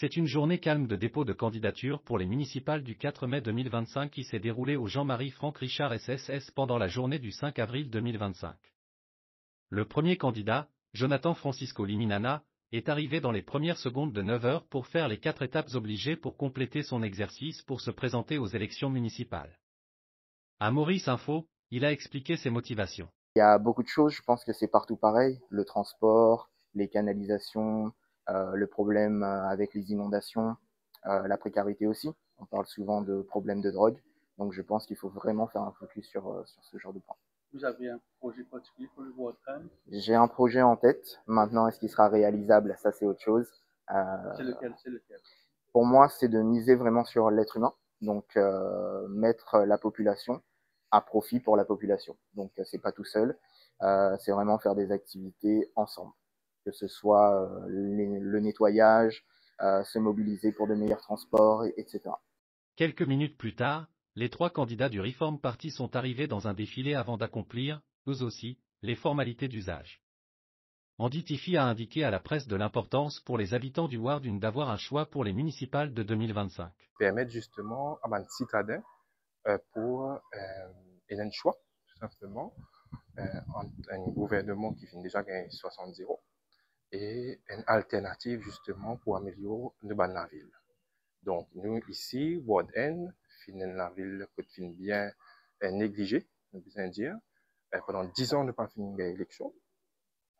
C'est une journée calme de dépôt de candidature pour les municipales du 4 mai 2025 qui s'est déroulée au Jean-Marie Franck Richard SSS pendant la journée du 5 avril 2025. Le premier candidat, Jonathan Francisco Liminana, est arrivé dans les premières secondes de 9 heures pour faire les 4 étapes obligées pour compléter son exercice pour se présenter aux élections municipales. À Maurice Info, il a expliqué ses motivations. Il y a beaucoup de choses, je pense que c'est partout pareil, le transport, les canalisations, le problème avec les inondations, la précarité aussi. On parle souvent de problèmes de drogue, donc je pense qu'il faut vraiment faire un focus sur ce genre de points. Vous avez un projet particulier pour le Ward N? J'ai un projet en tête, maintenant est-ce qu'il sera réalisable, ça c'est autre chose. C'est lequel? Pour moi, c'est de miser vraiment sur l'être humain, donc mettre la population à profit pour la population. Donc c'est pas tout seul, c'est vraiment faire des activités ensemble, que ce soit le nettoyage, se mobiliser pour de meilleurs transports, etc. Quelques minutes plus tard, les 3 candidats du Reform Party sont arrivés dans un défilé avant d'accomplir, eux aussi, les formalités d'usage. Andy Tiffy a indiqué à la presse de l'importance pour les habitants du Ward d'avoir un choix pour les municipales de 2025. Permettre justement à un citadin pour un choix, tout simplement, entre un gouvernement qui finit déjà gagner 60-0 et une alternative justement pour améliorer la ville. Donc nous ici, Ward N, la ville que finit bien négligée, on peut dire, pendant 10 ans, on n'a pas fini l'élection.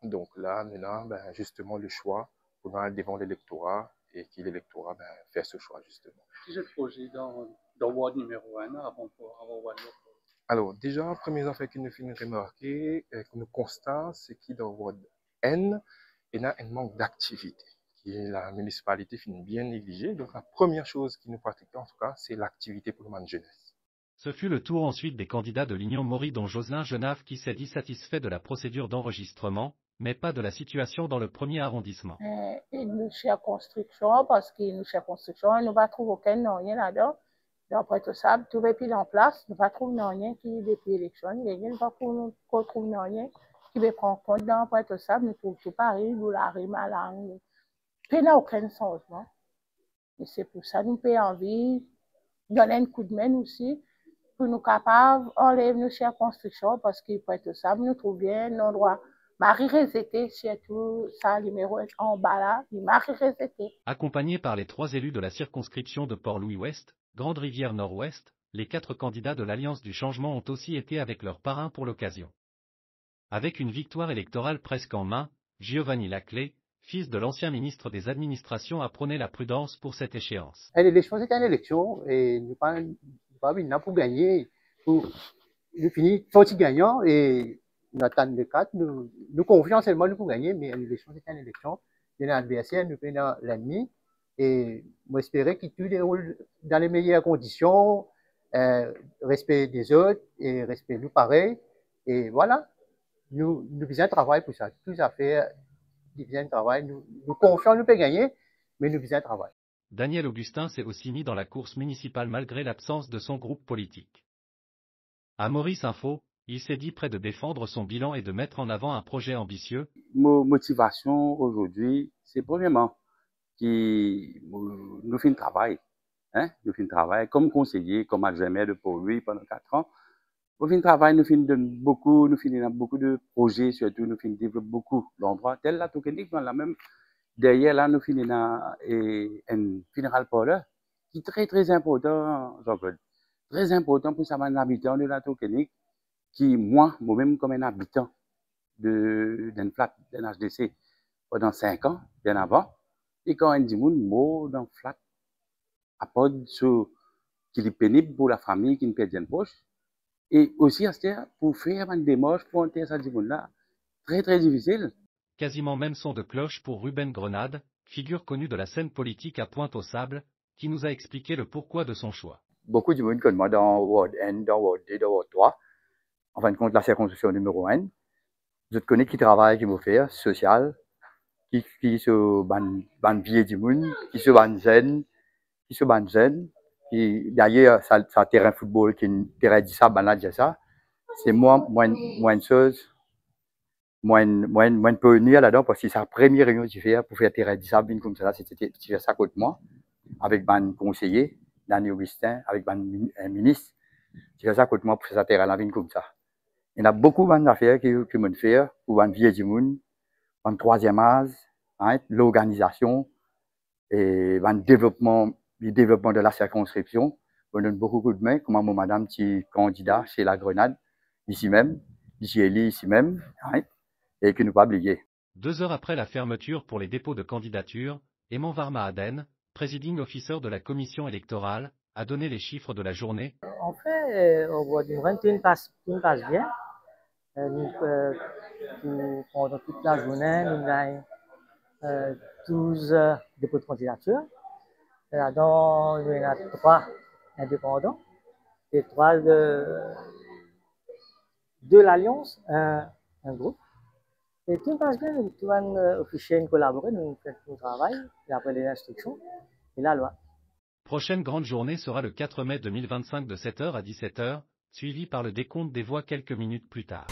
Donc là, maintenant, justement, le choix pour aller devant l'électorat et qui l'électorat fait ce choix, justement. Qui est le projet dans Ward numéro 1 avant Ward numéro 2? Alors, déjà, première affaire qui nous fait remarquer, que nous constatons, c'est qu'il dans Ward N, il y a un manque d'activité. La municipalité finit bien négligée. Donc, la première chose qui nous pratique, en tout cas, c'est l'activité pour le jeunesse. Ce fut le tour ensuite des candidats de l'Union Maury dont Jocelyn Genave qui s'est dit satisfait de la procédure d'enregistrement, mais pas de la situation dans le premier arrondissement. Il nous cherche construction parce qu'il nous cherche construction, il ne va trouver aucun rien là-dedans. D'après tout ça, tout est pile en place, il ne va trouver rien qui depuis l'élection, il ne va pas trouver rien qui va prendre compte d'après tout ça, nous trouvons tout Paris, nous la rime à la il n'y a aucun changement. Et c'est pour ça que nous avons envie de donner un coup de main aussi, pour nous capables d'enlever nos chères constructions, parce qu'après tout ça, nous trouvons bien un endroit. Marie-Rézété, surtout, ça, numéro en bas là, Marie-Rézété. Accompagnés par les 3 élus de la circonscription de Port-Louis-Ouest, Grande-Rivière Nord-Ouest, les 4 candidats de l'Alliance du Changement ont aussi été avec leur parrain pour l'occasion. Avec une victoire électorale presque en main, Giovanni Laclé, fils de l'ancien ministre des Administrations, a prôné la prudence pour cette échéance. L'élection, c'est une élection, et nous pas pour gagner, pour nous finir sorti gagnant, et nous attendons le 4, nous confions seulement nous pour gagner, mais l'élection, c'est une élection, il y a un adversaire, nous prenons l'ennemi, et moi j'espère qu'il tout déroule dans les meilleures conditions, respect des autres, et respect nous pareil, et voilà, nous faisons un travail pour ça, tout à fait. Travail. Nous confions, nous pouvons gagner, mais nous faisons un travail. Daniel Augustin s'est aussi mis dans la course municipale malgré l'absence de son groupe politique. À Maurice Info, il s'est dit prêt de défendre son bilan et de mettre en avant un projet ambitieux. Mon motivation aujourd'hui, c'est premièrement que nous faisons un travail. Nous faisons un travail comme conseiller, comme adjoint maire de Port-Louis pendant 4 ans. Nous faisons un travail, nous faisons beaucoup de projets, surtout nous faisons développer beaucoup d'endroits. Tel la Tokenique, dans la même, derrière là, nous faisons un funeral parlor qui est très très important, Jean-Claude. Très important pour un habitant de la Tokenique, qui, moi-même comme un habitant d'un flat, d'un HDC, pendant 5 ans, bien avant, et quand on dit, moi, dans le flat, à part qu'il est pénible pour la famille qui ne perd une poche, et aussi, pour faire une démarche pour entrer ça là, très très difficile. Quasiment même son de cloche pour Ruben Grenade, figure connue de la scène politique à Pointe-aux-Sables, qui nous a expliqué le pourquoi de son choix. Beaucoup de monde comme moi dans Ward N, dans Ward D, dans Ward 3, en fin de compte la circonscription numéro 1. Je connais qui travaille, qui me fait, social, qui se ban vie du monde, qui se ban zen, qui d'ailleurs ça terrain football qui terrain dit ça, ban là dit ça. C'est moins de choses moi, peux venir là-dedans parce que c'est sa première réunion que j'ai fait pour faire terrain d'Isabine comme ça. C'était ça contre moi, avec un conseiller, Danny Augustin, avec un ministre. C'est ça contre moi pour faire ça terrain là comme ça. Il y a beaucoup d'affaires que m'ont fait pour un vieux du monde, un troisième âge, hein, l'organisation et un développement de la circonscription. On donne beaucoup de main, comme mon madame qui candidat chez la Grenade, ici même, ici élu ici même, hein, et que nous pas oublier. 2 heures après la fermeture pour les dépôts de candidature, Eman Varma Aden, presiding officer de la commission électorale, a donné les chiffres de la journée. En fait, au bout d'une vingtaine passe bien. Pendant toute la journée, nous avons 12 dépôts de candidature. Là-dedans, nous avons 3 indépendants et 3 de l'Alliance, un groupe. Et tout passe bien, nous avons officier collaborer, nous faisons notre travail, et après les instructions et la loi. Prochaine grande journée sera le 4 mai 2025 de 7h à 17h, suivie par le décompte des voix quelques minutes plus tard.